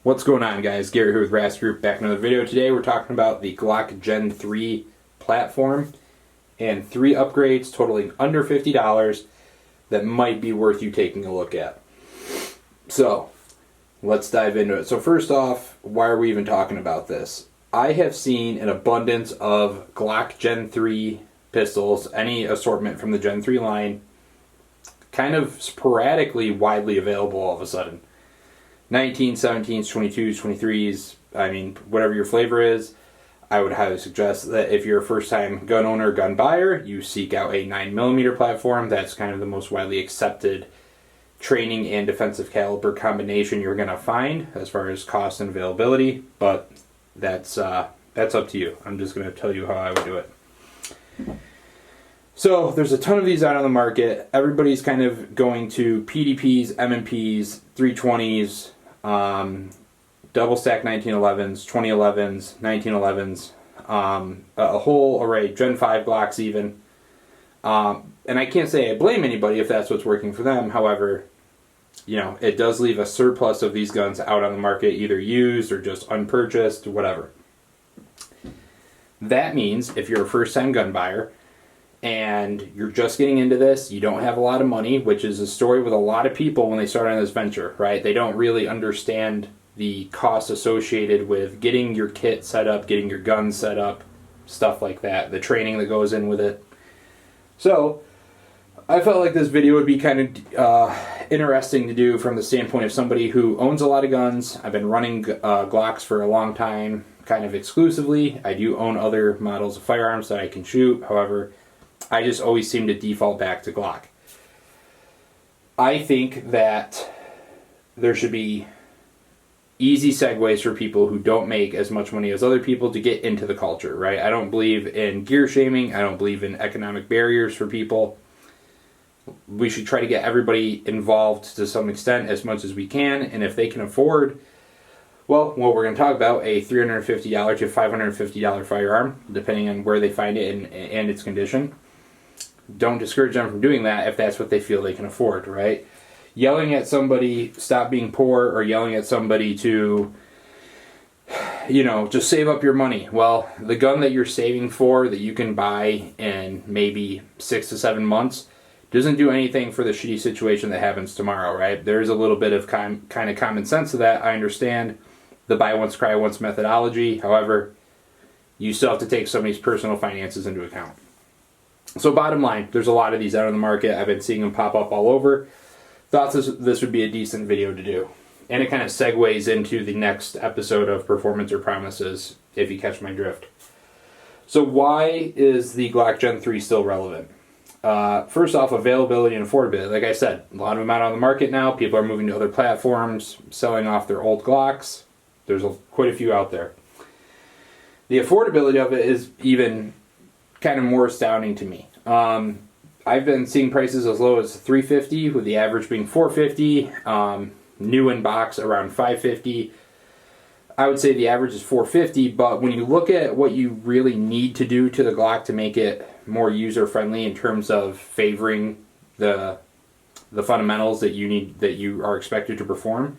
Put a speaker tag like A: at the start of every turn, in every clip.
A: What's going on, guys? Gary here with Rast Group, back in another video. Today we're talking about the Glock Gen 3 platform and 3 upgrades totaling under $50 that might be worth you taking a look at. So, let's dive into it. So first off, why are we even talking about this? I have seen an abundance of Glock Gen 3 pistols, any assortment from the Gen 3 line, kind of sporadically widely available all of a sudden. 19, 17s, 22s, 23s, I mean, whatever your flavor is, I would highly suggest that if you're a first-time gun owner, gun buyer, you seek out a 9mm platform. That's kind of the most widely accepted training and defensive caliber combination you're going to find as far as cost and availability, but that's up to you. I'm just going to tell you how I would do it. So there's a ton of these out on the market. Everybody's kind of going to PDPs, MMPs, 320s, double stack 1911s, 2011s, 1911s, a whole array, Gen 5 Glocks even. And I can't say I blame anybody if that's what's working for them. However, you know, it does leave a surplus of these guns out on the market, either used or just unpurchased, whatever. That means if you're a first-time gun buyer and you're just getting into this, you don't have a lot of money, which is a story with a lot of people when they start on this venture, right? They don't really understand the costs associated with getting your kit set up, getting your gun set up, stuff like that, the training that goes in with it. So I felt like this video would be kind of interesting to do from the standpoint of somebody who owns a lot of guns. I've been running Glocks for a long time, kind of exclusively. I do own other models of firearms that I can shoot. However, I just always seem to default back to Glock. I think that there should be easy segues for people who don't make as much money as other people to get into the culture, right? I don't believe in gear shaming. I don't believe in economic barriers for people. We should try to get everybody involved to some extent as much as we can, and if they can afford, well, what we're going to talk about, a $350 to $550 firearm, depending on where they find it and its condition. Don't discourage them from doing that if that's what they feel they can afford, right? Yelling at somebody, stop being poor, or yelling at somebody to, you know, just save up your money. Well, the gun that you're saving for that you can buy in maybe 6 to 7 months doesn't do anything for the shitty situation that happens tomorrow, right? There's a little bit of kind of common sense to that. I understand the buy once, cry once methodology. However, you still have to take somebody's personal finances into account. So bottom line, there's a lot of these out on the market. I've been seeing them pop up all over. Thought this would be a decent video to do. And it kind of segues into the next episode of Performance or Promises, if you catch my drift. So why is the Glock Gen 3 still relevant? First off, availability and affordability. Like I said, a lot of them out on the market now. People are moving to other platforms, selling off their old Glocks. There's quite a few out there. The affordability of it is even kind of more astounding to me. I've been seeing prices as low as $350, with the average being $450. New in box around $550. I would say the average is $450, but when you look at what you really need to do to the Glock to make it more user-friendly in terms of favoring the fundamentals that you are expected to perform,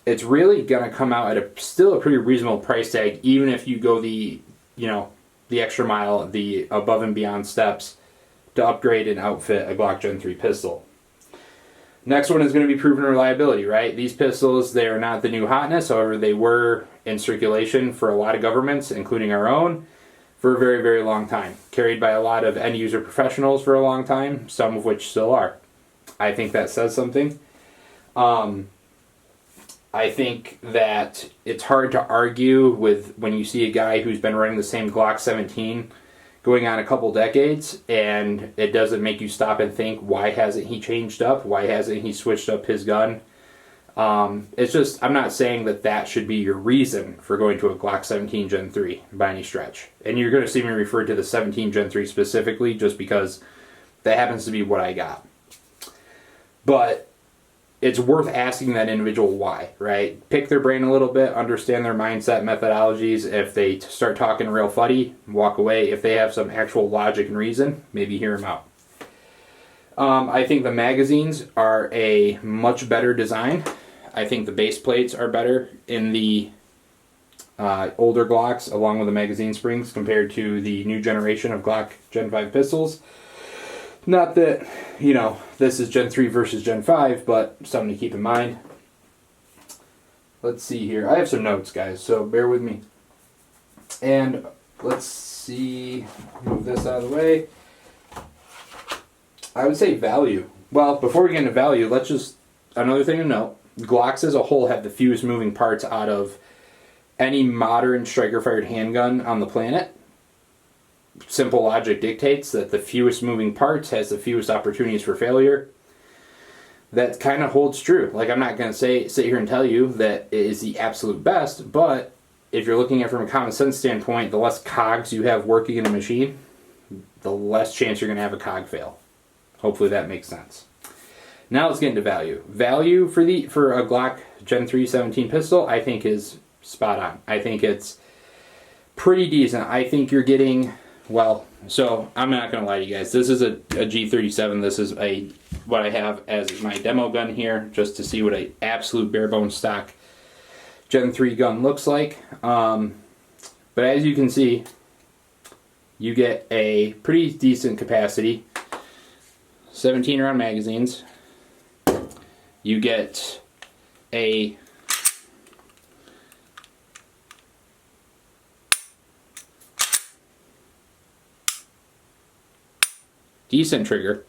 A: it's really going to come out at still a pretty reasonable price tag, even if you go the extra mile, the above and beyond steps to upgrade and outfit a Glock Gen 3 pistol. Next one is going to be proven reliability, right? These pistols, they are not the new hotness. However, they were in circulation for a lot of governments, including our own, for a very, very long time. Carried by a lot of end-user professionals for a long time, some of which still are. I think that says something. I think that it's hard to argue with when you see a guy who's been running the same Glock 17 going on a couple decades, and it doesn't make you stop and think, why hasn't he changed up? Why hasn't he switched up his gun? It's just, I'm not saying that should be your reason for going to a Glock 17 Gen 3 by any stretch. And you're going to see me refer to the 17 Gen 3 specifically just because that happens to be what I got. But it's worth asking that individual why, right? Pick their brain a little bit, understand their mindset, methodologies. If they start talking real fuddy, walk away. If they have some actual logic and reason, maybe hear them out. I think the magazines are a much better design. I think the base plates are better in the older Glocks, along with the magazine springs, compared to the new generation of Glock Gen 5 pistols. Not that, this is Gen 3 versus Gen 5, but something to keep in mind. Let's see here. I have some notes, guys, so bear with me. And let's see, move this out of the way. I would say value. Well, before we get into value, another thing to note, Glocks as a whole have the fewest moving parts out of any modern striker-fired handgun on the planet. Simple logic dictates that the fewest moving parts has the fewest opportunities for failure. That kind of holds true. Like, I'm not going to sit here and tell you that it is the absolute best, but if you're looking at it from a common sense standpoint, the less cogs you have working in a machine, the less chance you're going to have a cog fail. Hopefully that makes sense. Now let's get into value. Value for a Glock Gen 3 17 pistol, I think is spot on. I think it's pretty decent. I think you're getting, so I'm not going to lie to you guys. This is a G37. This is what I have as my demo gun here, just to see what an absolute bare bones stock Gen 3 gun looks like. But as you can see, you get a pretty decent capacity. 17 round magazines. You get a decent trigger.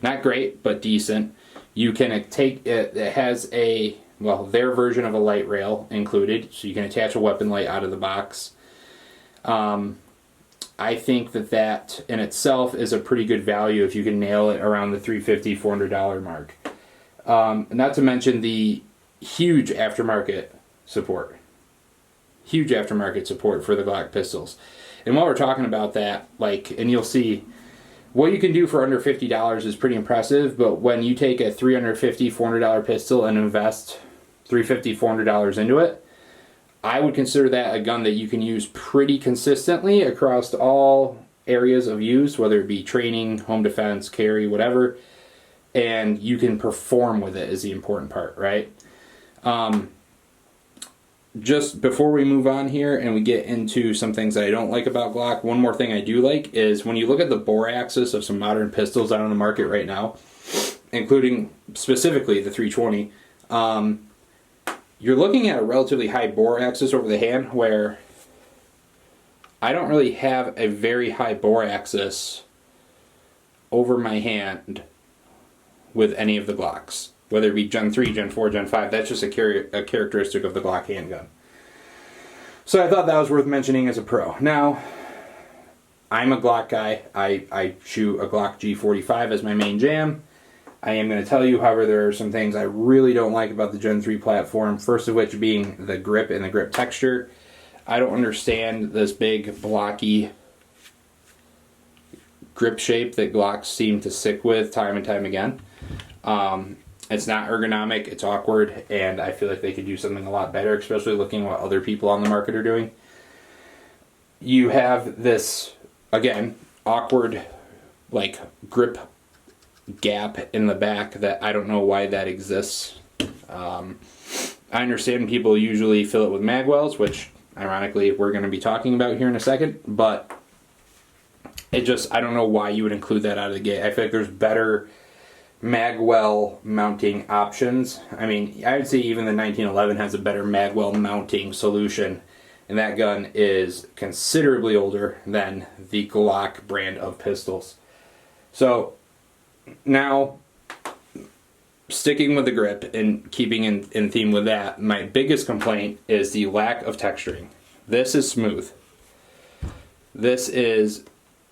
A: Not great, but decent. You can take it, it has their version of a light rail included, so you can attach a weapon light out of the box. I think that in itself is a pretty good value if you can nail it around the $350, $400 mark. Not to mention the huge aftermarket support. Huge aftermarket support for the Glock pistols. And while we're talking about that, and you'll see, what you can do for under $50 is pretty impressive, but when you take a $350, $400 pistol and invest $350, $400 into it, I would consider that a gun that you can use pretty consistently across all areas of use, whether it be training, home defense, carry, whatever, and you can perform with it is the important part, right? Just before we move on here and we get into some things that I don't like about Glock, one more thing I do like is when you look at the bore axis of some modern pistols out on the market right now, including specifically the 320, you're looking at a relatively high bore axis over the hand, where I don't really have a very high bore axis over my hand with any of the Glocks. Whether it be Gen 3, Gen 4, Gen 5, that's just a characteristic of the Glock handgun. So I thought that was worth mentioning as a pro. Now, I'm a Glock guy. I shoot a Glock G45 as my main jam. I am going to tell you, however, there are some things I really don't like about the Gen 3 platform, first of which being the grip and the grip texture. I don't understand this big, blocky grip shape that Glocks seem to stick with time and time again. It's not ergonomic, it's awkward, and I feel like they could do something a lot better, especially looking at what other people on the market are doing. You have this, again, awkward, grip gap in the back that I don't know why that exists. I understand people usually fill it with magwells, which, ironically, we're going to be talking about here in a second, but I don't know why you would include that out of the gate. I feel like there's better magwell mounting options. I mean, I would say even the 1911 has a better magwell mounting solution, and that gun is considerably older than the Glock brand of pistols. So now, sticking with the grip and keeping in theme with that, my biggest complaint is the lack of texturing. This is smooth. This is,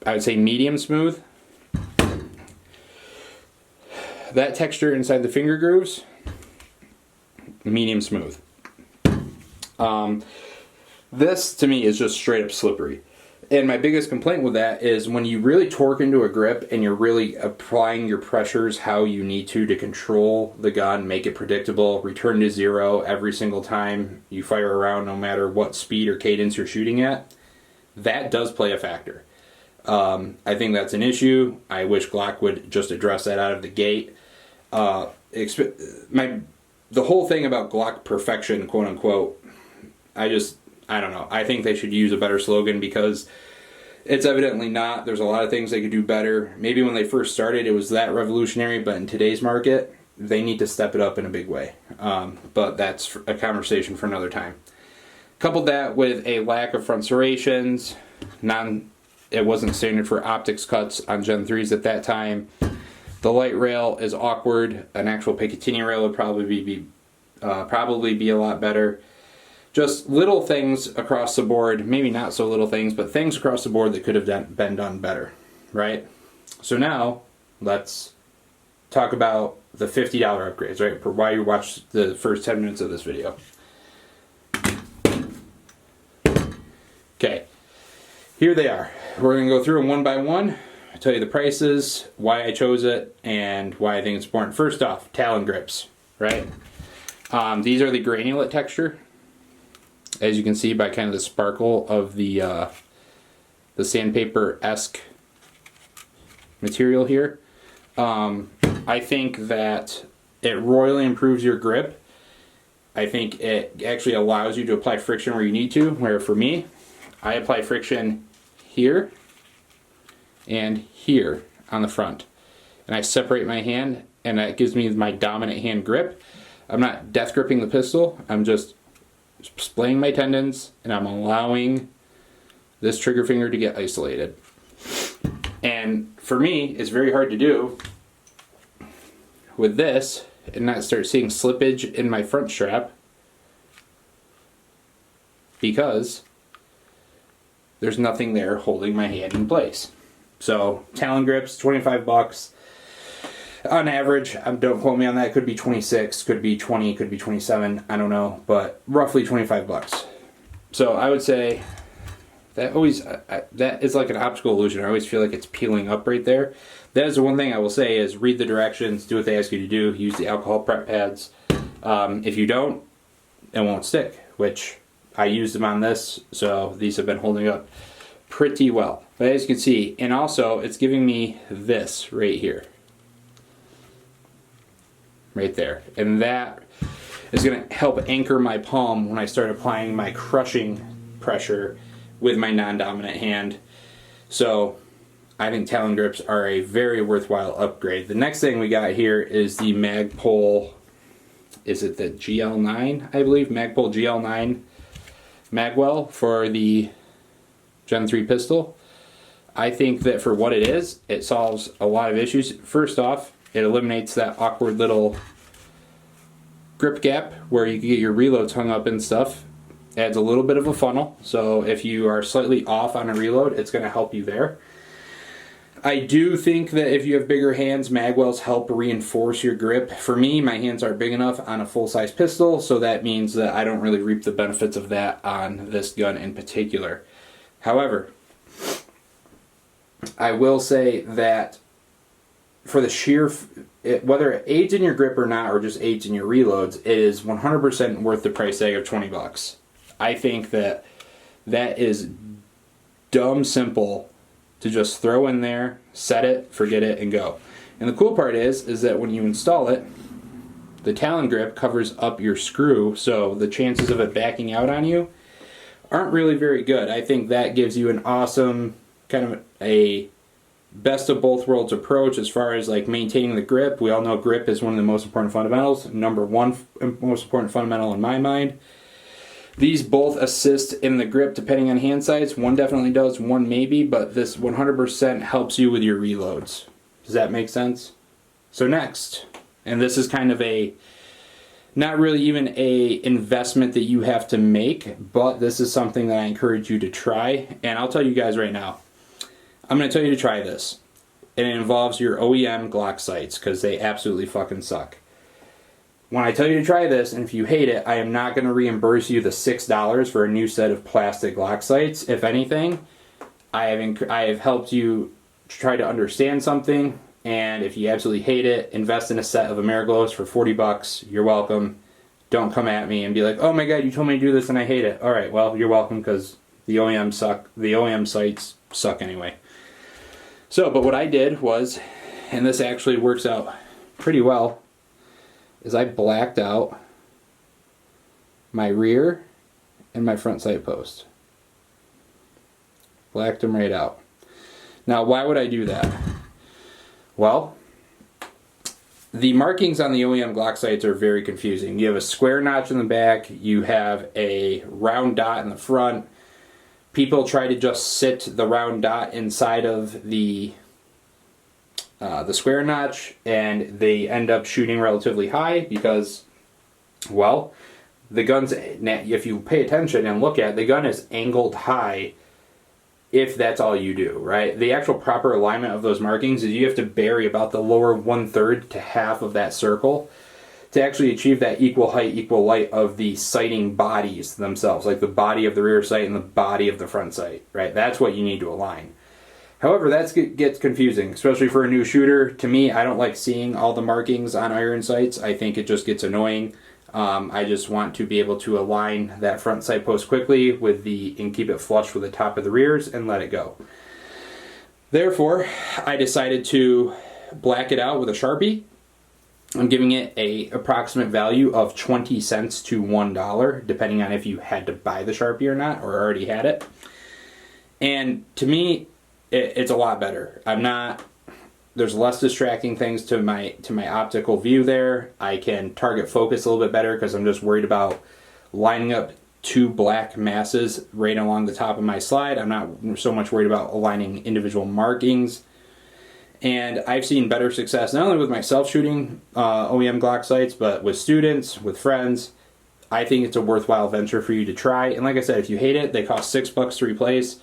A: I would say, medium smooth. That texture inside the finger grooves, medium smooth. This, to me, is just straight up slippery. And my biggest complaint with that is when you really torque into a grip and you're really applying your pressures how you need to control the gun, make it predictable, return to zero every single time you fire around, no matter what speed or cadence you're shooting at, that does play a factor. I think that's an issue. I wish Glock would just address that out of the gate. My the whole thing about Glock perfection, quote unquote, I don't know. I think they should use a better slogan because it's evidently not. There's a lot of things they could do better. Maybe when they first started it was that revolutionary, but in today's market, they need to step it up in a big way. But that's a conversation for another time. Coupled that with a lack of front serrations, it wasn't standard for optics cuts on Gen 3s at that time. The light rail is awkward. An actual Picatinny rail would probably be a lot better. Just little things across the board, maybe not so little things, but things across the board that could have been done better, right? So now, let's talk about the $50 upgrades, right? For why you watch the first 10 minutes of this video. Okay, here they are. We're going to go through them one by one. I'll tell you the prices, why I chose it, and why I think it's important. First off, Talon grips, right? These are the granulate texture, as you can see by kind of the sparkle of the sandpaper-esque material here. I think that it royally improves your grip. I think it actually allows you to apply friction where you need to, where for me, I apply friction here and here on the front. And I separate my hand, and that gives me my dominant hand grip. I'm not death gripping the pistol, I'm just splaying my tendons, and I'm allowing this trigger finger to get isolated. And for me, it's very hard to do with this and not start seeing slippage in my front strap because there's nothing there holding my hand in place. So Talon grips, 25 bucks. On average, don't quote me on that, could be 26, could be 20, could be 27, I don't know, but roughly 25 bucks. So I would say that that is like an optical illusion. I always feel like it's peeling up right there. That is the one thing I will say is read the directions, do what they ask you to do, use the alcohol prep pads. If you don't, it won't stick, which I used them on this, so these have been holding up pretty well. But as you can see, and also it's giving me this right here. Right there. And that is going to help anchor my palm when I start applying my crushing pressure with my non-dominant hand. So I think Talon grips are a very worthwhile upgrade. The next thing we got here is the Magpul, is it the GL9, I believe? Magpul GL9 magwell for the Gen 3 pistol. I think that for what it is, it solves a lot of issues. First off, it eliminates that awkward little grip gap where you can get your reloads hung up and stuff. Adds a little bit of a funnel, so if you are slightly off on a reload, it's going to help you there. I do think that if you have bigger hands, magwells help reinforce your grip. For me, my hands aren't big enough on a full-size pistol, so that means that I don't really reap the benefits of that on this gun in particular. However, I will say that for the sheer, whether it aids in your grip or not, or just aids in your reloads, it is 100% worth the price tag of 20 bucks. I think that is dumb simple to just throw in there, set it, forget it, and go. And the cool part is that when you install it, the Talon grip covers up your screw, so the chances of it backing out on you aren't really very good. I think that gives you an awesome kind of a best of both worlds approach as far as like maintaining the grip. We all know grip is one of the most important fundamentals. Number one most important fundamental in my mind. These both assist in the grip depending on hand size. One definitely does, one maybe, but this 100% helps you with your reloads. Does that make sense? So next, and this is kind of a, not really even a investment that you have to make, but this is something that I encourage you to try. And I'll tell you guys right now, I'm going to tell you to try this. And it involves your OEM Glock sights, because they absolutely fucking suck. When I tell you to try this, and if you hate it, I am not going to reimburse you the $6 for a new set of plastic Glock sights. If anything, I have helped you try to understand something, and if you absolutely hate it, invest in a set of Ameriglows for 40 bucks. You're welcome. Don't come at me and be like, oh my god, you told me to do this and I hate it. Alright, well, you're welcome, because the OEM suck. The OEM sights suck anyway. So, but what I did was, and this actually works out pretty well, is I blacked out my rear and my front sight post. Blacked them right out. Now, why would I do that? Well, the markings on the OEM Glock sights are very confusing. You have a square notch in the back, you have a round dot in the front. People try to just sit the round dot inside of the square notch, and they end up shooting relatively high because, well, the gun's, if you pay attention and look at it, the gun is angled high if that's all you do, right? The actual proper alignment of those markings is you have to bury about the lower 1/3 to half of that circle to actually achieve that equal height, equal light of the sighting bodies themselves, like the body of the rear sight and the body of the front sight, right? That's what you need to align. However, that gets confusing, especially for a new shooter. To me, I don't like seeing all the markings on iron sights. I think it just gets annoying. I just want to be able to align that front sight post quickly and keep it flush with the top of the rears and let it go. Therefore, I decided to black it out with a Sharpie. I'm giving it a approximate value of 20 cents to $1, depending on if you had to buy the Sharpie or not, or already had it. And to me, it's a lot better. There's less distracting things to my optical view there. I can target focus a little bit better because I'm just worried about lining up two black masses right along the top of my slide. I'm not so much worried about aligning individual markings. And I've seen better success not only with myself shooting OEM Glock sights, but with students, with friends. I think it's a worthwhile venture for you to try. And like I said, if you hate it, they cost $6 to replace.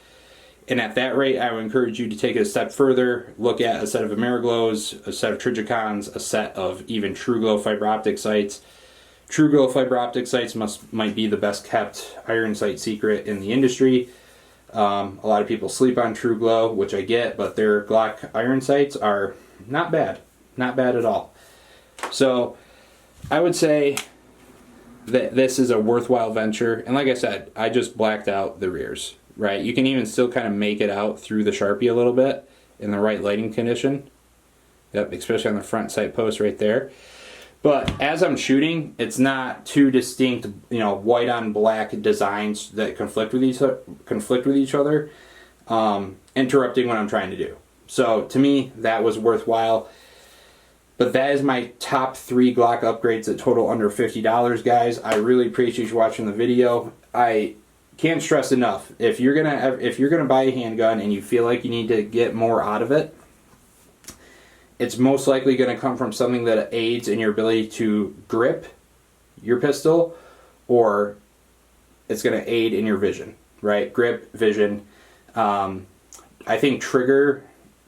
A: And at that rate, I would encourage you to take it a step further. Look at a set of Ameriglows, a set of Trigicons, a set of even TrueGlow fiber optic sights. TrueGlow fiber optic sights might be the best kept iron sight secret in the industry. A lot of people sleep on TrueGlow, which I get, but their Glock iron sights are not bad. Not bad at all. So I would say that this is a worthwhile venture. And like I said, I just blacked out the rears. Right, you can even still kind of make it out through the Sharpie a little bit in the right lighting condition. Yep, especially on the front sight post right there. But as I'm shooting, it's not two distinct, white on black designs that conflict with each other, interrupting what I'm trying to do. So to me, that was worthwhile. But that is my top 3 Glock upgrades that total under $50, guys. I really appreciate you watching the video. I can't stress enough, if you're gonna buy a handgun and you feel like you need to get more out of it, it's most likely going to come from something that aids in your ability to grip your pistol, or it's going to aid in your vision, right? Grip, vision. I think trigger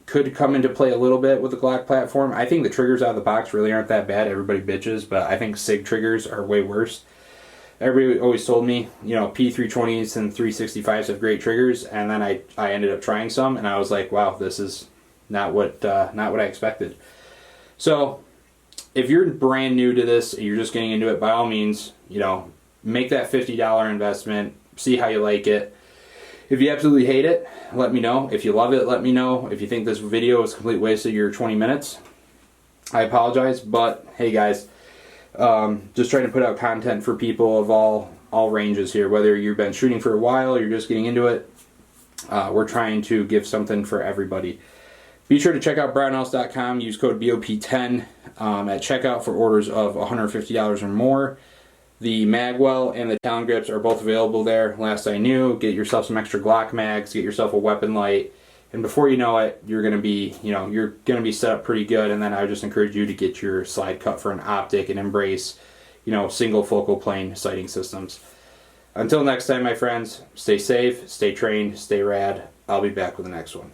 A: could come into play a little bit with the Glock platform. I think the triggers out of the box really aren't that bad. Everybody bitches, but I think SIG triggers are way worse. Everybody always told me, P320s and 365s have great triggers, and then I ended up trying some, and I was like, wow, this is not what I expected. So, if you're brand new to this, you're just getting into it, by all means, make that $50 investment, see how you like it. If you absolutely hate it, let me know. If you love it, let me know. If you think this video is a complete waste of your 20 minutes, I apologize, but hey guys, just trying to put out content for people of all ranges here. Whether you've been shooting for a while, you're just getting into it, we're trying to give something for everybody. Be sure to check out brownhouse.com. Use code BOP10 at checkout for orders of $150 or more. The Magwell and the Talon grips are both available there. Last I knew, get yourself some extra Glock mags, get yourself a weapon light, and before you know it, you're gonna be set up pretty good. And then I would just encourage you to get your slide cut for an optic and embrace, single focal plane sighting systems. Until next time, my friends, stay safe, stay trained, stay rad. I'll be back with the next one.